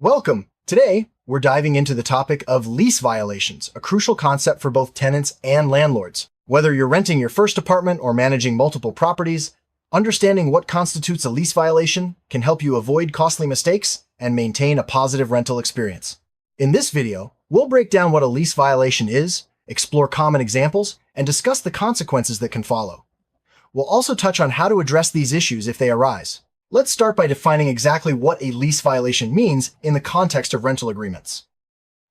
Welcome! Today, we're diving into the topic of lease violations, a crucial concept for both tenants and landlords. Whether you're renting your first apartment or managing multiple properties, understanding what constitutes a lease violation can help you avoid costly mistakes and maintain a positive rental experience. In this video, we'll break down what a lease violation is, explore common examples, and discuss the consequences that can follow. We'll also touch on how to address these issues if they arise. Let's start by defining exactly what a lease violation means in the context of rental agreements.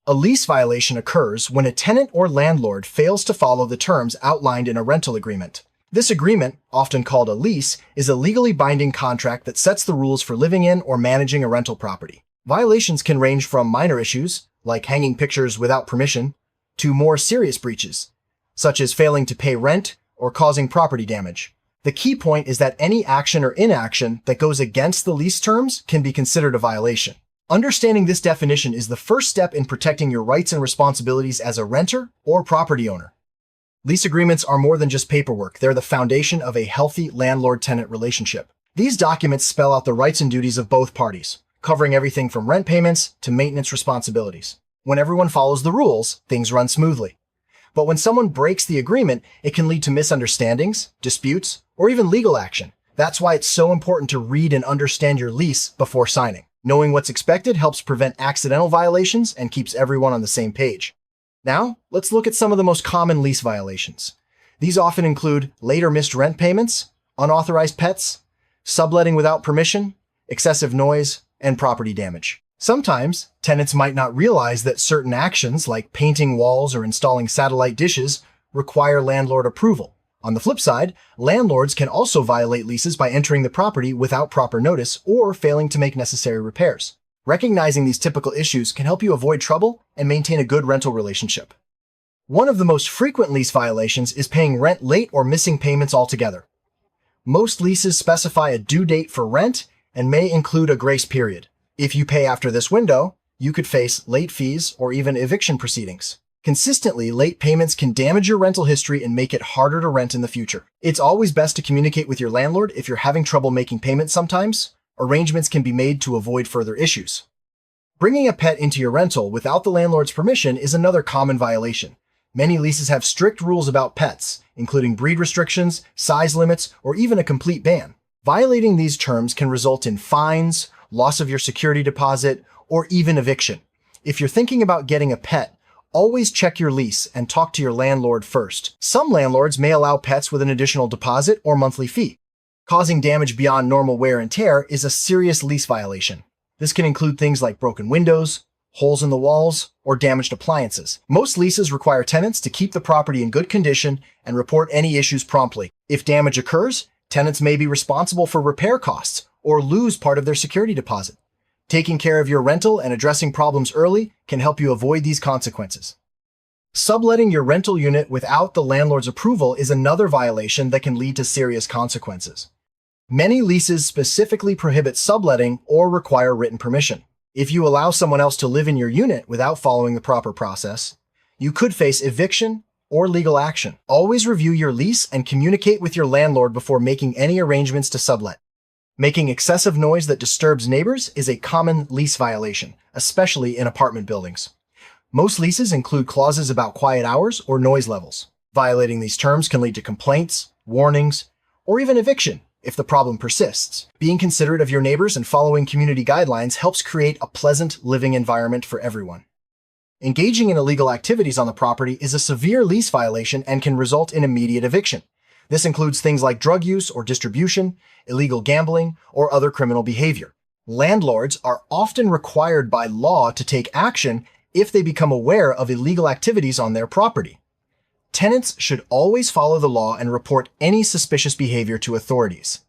A lease violation occurs when a tenant or landlord fails to follow the terms outlined in a rental agreement. This agreement, often called a lease, is a legally binding contract that sets the rules for living in or managing a rental property. Violations can range from minor issues, like hanging pictures without permission, to more serious breaches, such as failing to pay rent or causing property damage. The key point is that any action or inaction that goes against the lease terms can be considered a violation. Understanding this definition is the first step in protecting your rights and responsibilities as a renter or property owner. Lease agreements are more than just paperwork. They're the foundation of a healthy landlord-tenant relationship. These documents spell out the rights and duties of both parties, covering everything from rent payments to maintenance responsibilities. When everyone follows the rules, things run smoothly. But when someone breaks the agreement, it can lead to misunderstandings, disputes, or even legal action. That's why it's so important to read and understand your lease before signing. Knowing what's expected helps prevent accidental violations and keeps everyone on the same page. Now, let's look at some of the most common lease violations. These often include late or missed rent payments, unauthorized pets, subletting without permission, excessive noise, and property damage. Sometimes, tenants might not realize that certain actions, like painting walls or installing satellite dishes, require landlord approval. On the flip side, landlords can also violate leases by entering the property without proper notice or failing to make necessary repairs. Recognizing these typical issues can help you avoid trouble and maintain a good rental relationship. One of the most frequent lease violations is paying rent late or missing payments altogether. Most leases specify a due date for rent and may include a grace period. If you pay after this window, you could face late fees or even eviction proceedings. Consistently, late payments can damage your rental history and make it harder to rent in the future. It's always best to communicate with your landlord if you're having trouble making payments sometimes. Arrangements can be made to avoid further issues. Bringing a pet into your rental without the landlord's permission is another common violation. Many leases have strict rules about pets, including breed restrictions, size limits, or even a complete ban. Violating these terms can result in fines, loss of your security deposit, or even eviction. If you're thinking about getting a pet, always check your lease and talk to your landlord first. Some landlords may allow pets with an additional deposit or monthly fee. Causing damage beyond normal wear and tear is a serious lease violation. This can include things like broken windows, holes in the walls, or damaged appliances. Most leases require tenants to keep the property in good condition and report any issues promptly. If damage occurs, tenants may be responsible for repair costs or lose part of their security deposit. Taking care of your rental and addressing problems early can help you avoid these consequences. Subletting your rental unit without the landlord's approval is another violation that can lead to serious consequences. Many leases specifically prohibit subletting or require written permission. If you allow someone else to live in your unit without following the proper process, you could face eviction or legal action. Always review your lease and communicate with your landlord before making any arrangements to sublet. Making excessive noise that disturbs neighbors is a common lease violation, especially in apartment buildings. Most leases include clauses about quiet hours or noise levels. Violating these terms can lead to complaints, warnings, or even eviction if the problem persists. Being considerate of your neighbors and following community guidelines helps create a pleasant living environment for everyone. Engaging in illegal activities on the property is a severe lease violation and can result in immediate eviction. This includes things like drug use or distribution, illegal gambling, or other criminal behavior. Landlords are often required by law to take action if they become aware of illegal activities on their property. Tenants should always follow the law and report any suspicious behavior to authorities.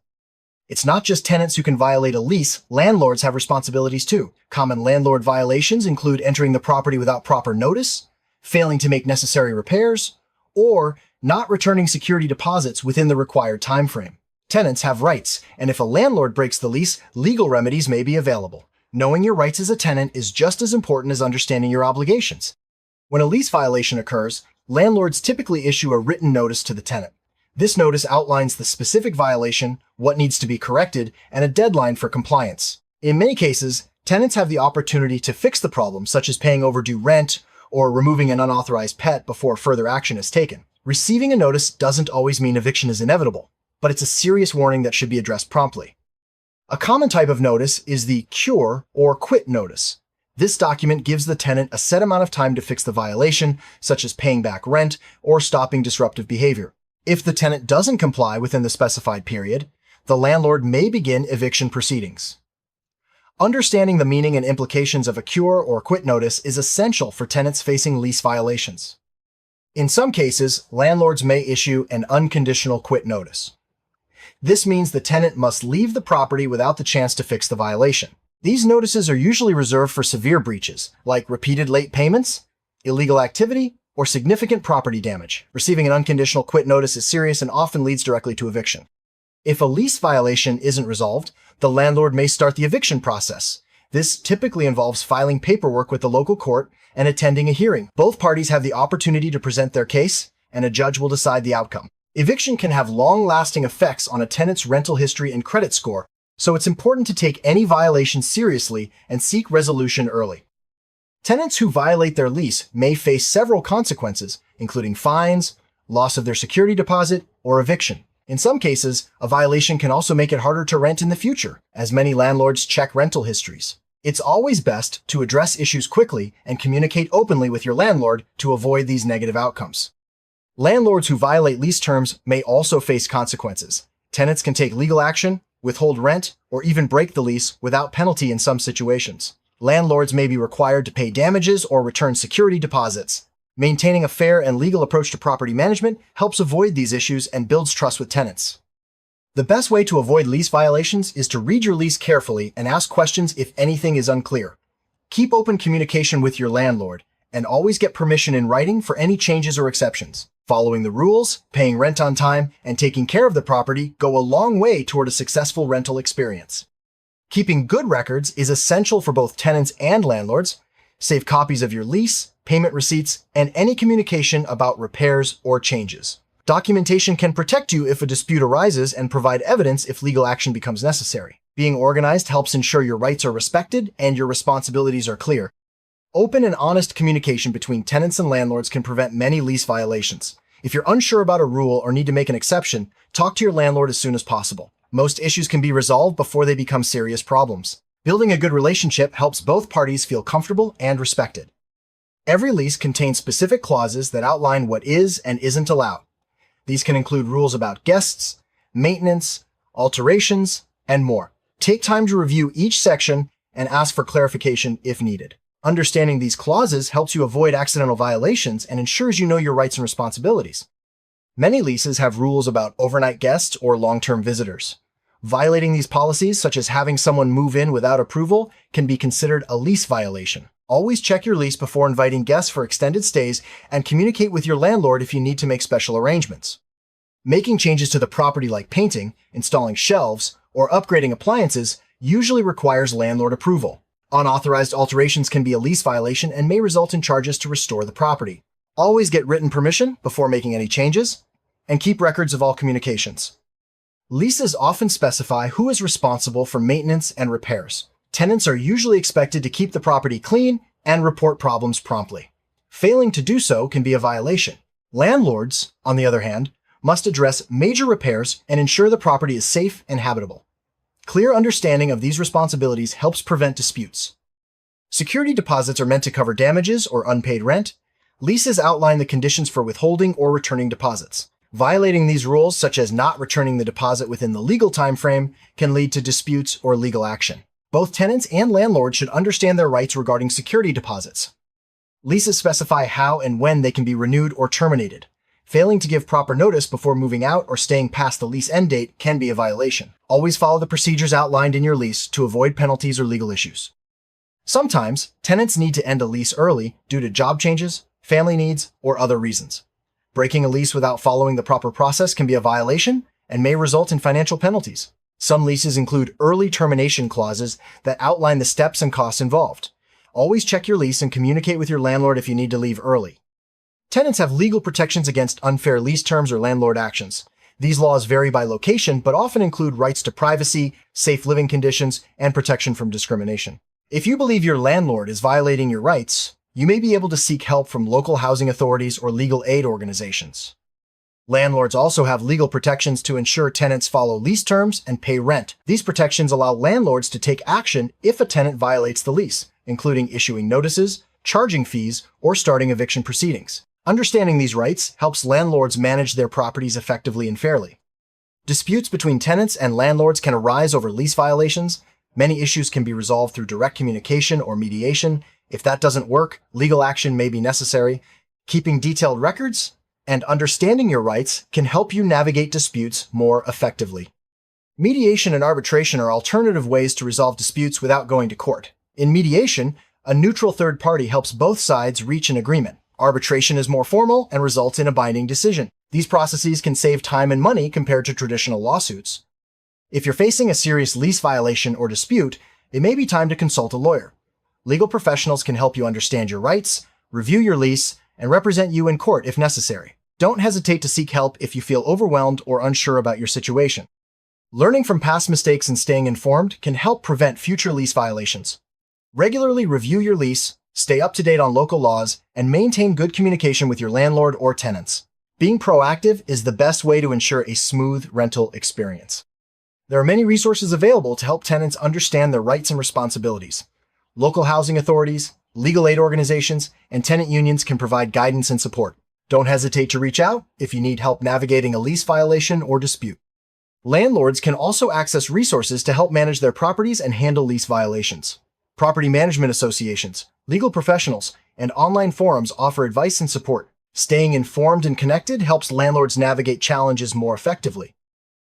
It's not just tenants who can violate a lease, landlords have responsibilities too. Common landlord violations include entering the property without proper notice, failing to make necessary repairs, or not returning security deposits within the required time frame. Tenants have rights, and if a landlord breaks the lease, legal remedies may be available. Knowing your rights as a tenant is just as important as understanding your obligations. When a lease violation occurs, landlords typically issue a written notice to the tenant. This notice outlines the specific violation, what needs to be corrected, and a deadline for compliance. In many cases, Tenants have the opportunity to fix the problem, such as paying overdue rent or removing an unauthorized pet before further action is taken. Receiving a notice doesn't always mean eviction is inevitable, but it's a serious warning that should be addressed promptly. A common type of notice is the cure or quit notice. This document gives the tenant a set amount of time to fix the violation, such as paying back rent or stopping disruptive behavior. If the tenant doesn't comply within the specified period, the landlord may begin eviction proceedings. Understanding the meaning and implications of a cure or quit notice is essential for tenants facing lease violations. In some cases, landlords may issue an unconditional quit notice. This means the tenant must leave the property without the chance to fix the violation. These notices are usually reserved for severe breaches, like repeated late payments, illegal activity, or significant property damage. Receiving an unconditional quit notice is serious and often leads directly to eviction. If a lease violation isn't resolved, the landlord may start the eviction process. This typically involves filing paperwork with the local court and attending a hearing. Both parties have the opportunity to present their case, and a judge will decide the outcome. Eviction can have long-lasting effects on a tenant's rental history and credit score, so it's important to take any violation seriously and seek resolution early. Tenants who violate their lease may face several consequences, including fines, loss of their security deposit, or eviction. In some cases, a violation can also make it harder to rent in the future, as many landlords check rental histories. It's always best to address issues quickly and communicate openly with your landlord to avoid these negative outcomes. Landlords who violate lease terms may also face consequences. Tenants can take legal action, withhold rent, or even break the lease without penalty in some situations. Landlords may be required to pay damages or return security deposits. Maintaining a fair and legal approach to property management helps avoid these issues and builds trust with tenants. The best way to avoid lease violations is to read your lease carefully and ask questions if anything is unclear. Keep open communication with your landlord, and always get permission in writing for any changes or exceptions. Following the rules, paying rent on time, and taking care of the property go a long way toward a successful rental experience. Keeping good records is essential for both tenants and landlords. Save copies of your lease, payment receipts, and any communication about repairs or changes. Documentation can protect you if a dispute arises and provide evidence if legal action becomes necessary. Being organized helps ensure your rights are respected and your responsibilities are clear. Open and honest communication between tenants and landlords can prevent many lease violations. If you're unsure about a rule or need to make an exception, talk to your landlord as soon as possible. Most issues can be resolved before they become serious problems. Building a good relationship helps both parties feel comfortable and respected. Every lease contains specific clauses that outline what is and isn't allowed. These can include rules about guests, maintenance, alterations, and more. Take time to review each section and ask for clarification if needed. Understanding these clauses helps you avoid accidental violations and ensures you know your rights and responsibilities. Many leases have rules about overnight guests or long-term visitors. Violating these policies, such as having someone move in without approval, can be considered a lease violation. Always check your lease before inviting guests for extended stays and communicate with your landlord if you need to make special arrangements. Making changes to the property like painting, installing shelves, or upgrading appliances usually requires landlord approval. Unauthorized alterations can be a lease violation and may result in charges to restore the property. Always get written permission before making any changes, and keep records of all communications. Leases often specify who is responsible for maintenance and repairs. Tenants are usually expected to keep the property clean and report problems promptly. Failing to do so can be a violation. Landlords, on the other hand, must address major repairs and ensure the property is safe and habitable. Clear understanding of these responsibilities helps prevent disputes. Security deposits are meant to cover damages or unpaid rent. Leases outline the conditions for withholding or returning deposits. Violating these rules, such as not returning the deposit within the legal time frame, can lead to disputes or legal action. Both tenants and landlords should understand their rights regarding security deposits. Leases specify how and when they can be renewed or terminated. Failing to give proper notice before moving out or staying past the lease end date can be a violation. Always follow the procedures outlined in your lease to avoid penalties or legal issues. Sometimes, tenants need to end a lease early due to job changes, family needs, or other reasons. Breaking a lease without following the proper process can be a violation and may result in financial penalties. Some leases include early termination clauses that outline the steps and costs involved. Always check your lease and communicate with your landlord if you need to leave early. Tenants have legal protections against unfair lease terms or landlord actions. These laws vary by location, but often include rights to privacy, safe living conditions, and protection from discrimination. If you believe your landlord is violating your rights, you may be able to seek help from local housing authorities or legal aid organizations. Landlords also have legal protections to ensure tenants follow lease terms and pay rent. These protections allow landlords to take action if a tenant violates the lease, including issuing notices, charging fees, or starting eviction proceedings. Understanding these rights helps landlords manage their properties effectively and fairly. Disputes between tenants and landlords can arise over lease violations. Many issues can be resolved through direct communication or mediation. If that doesn't work, legal action may be necessary. Keeping detailed records and understanding your rights can help you navigate disputes more effectively. Mediation and arbitration are alternative ways to resolve disputes without going to court. In mediation, a neutral third party helps both sides reach an agreement. Arbitration is more formal and results in a binding decision. These processes can save time and money compared to traditional lawsuits. If you're facing a serious lease violation or dispute, it may be time to consult a lawyer. Legal professionals can help you understand your rights, review your lease, and represent you in court if necessary. Don't hesitate to seek help if you feel overwhelmed or unsure about your situation. Learning from past mistakes and staying informed can help prevent future lease violations. Regularly review your lease, stay up to date on local laws, and maintain good communication with your landlord or tenants. Being proactive is the best way to ensure a smooth rental experience. There are many resources available to help tenants understand their rights and responsibilities. Local housing authorities, legal aid organizations, and tenant unions can provide guidance and support. Don't hesitate to reach out if you need help navigating a lease violation or dispute. Landlords can also access resources to help manage their properties and handle lease violations. Property management associations, legal professionals, and online forums offer advice and support. Staying informed and connected helps landlords navigate challenges more effectively.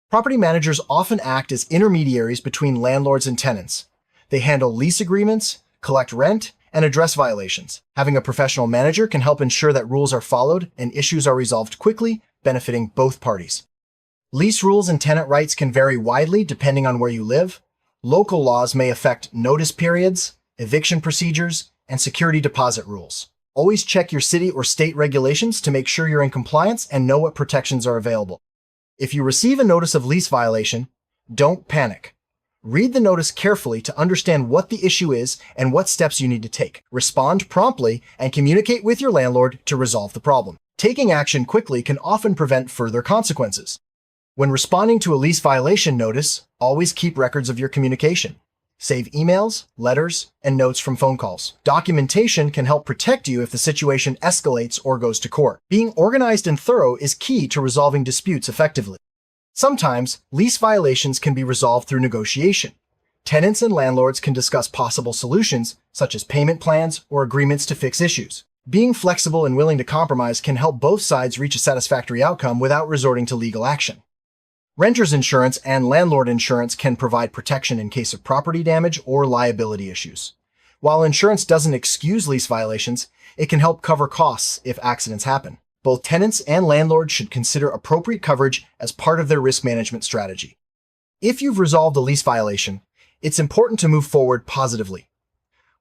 Property managers often act as intermediaries between landlords and tenants. They handle lease agreements, collect rent, and address violations. Having a professional manager can help ensure that rules are followed and issues are resolved quickly, benefiting both parties. Lease rules and tenant rights can vary widely depending on where you live. Local laws may affect notice periods, eviction procedures, and security deposit rules. Always check your city or state regulations to make sure you're in compliance and know what protections are available. If you receive a notice of lease violation, don't panic. Read the notice carefully to understand what the issue is and what steps you need to take. Respond promptly and communicate with your landlord to resolve the problem. Taking action quickly can often prevent further consequences. When responding to a lease violation notice, always keep records of your communication. Save emails, letters, and notes from phone calls. Documentation can help protect you if the situation escalates or goes to court. Being organized and thorough is key to resolving disputes effectively. Sometimes, lease violations can be resolved through negotiation. Tenants and landlords can discuss possible solutions, such as payment plans or agreements to fix issues. Being flexible and willing to compromise can help both sides reach a satisfactory outcome without resorting to legal action. Renters insurance and landlord insurance can provide protection in case of property damage or liability issues. While insurance doesn't excuse lease violations, it can help cover costs if accidents happen. Both tenants and landlords should consider appropriate coverage as part of their risk management strategy. If you've resolved a lease violation, it's important to move forward positively.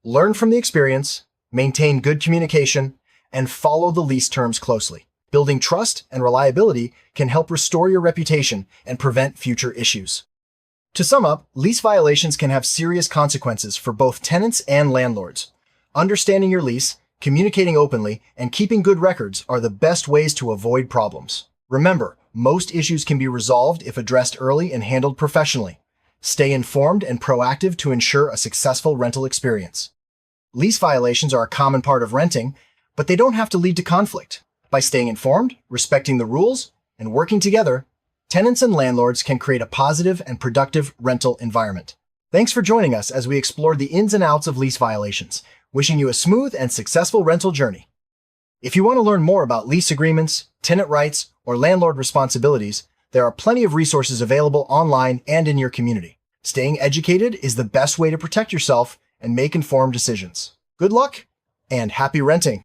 Learn from the experience, maintain good communication, and follow the lease terms closely. Building trust and reliability can help restore your reputation and prevent future issues. To sum up, lease violations can have serious consequences for both tenants and landlords. Understanding your lease, communicating openly, and keeping good records are the best ways to avoid problems. Remember, most issues can be resolved if addressed early and handled professionally. Stay informed and proactive to ensure a successful rental experience. Lease violations are a common part of renting, but they don't have to lead to conflict. By staying informed, respecting the rules, and working together, tenants and landlords can create a positive and productive rental environment. Thanks for joining us as we explored the ins and outs of lease violations. Wishing you a smooth and successful rental journey. If you want to learn more about lease agreements, tenant rights, or landlord responsibilities, there are plenty of resources available online and in your community. Staying educated is the best way to protect yourself and make informed decisions. Good luck and happy renting!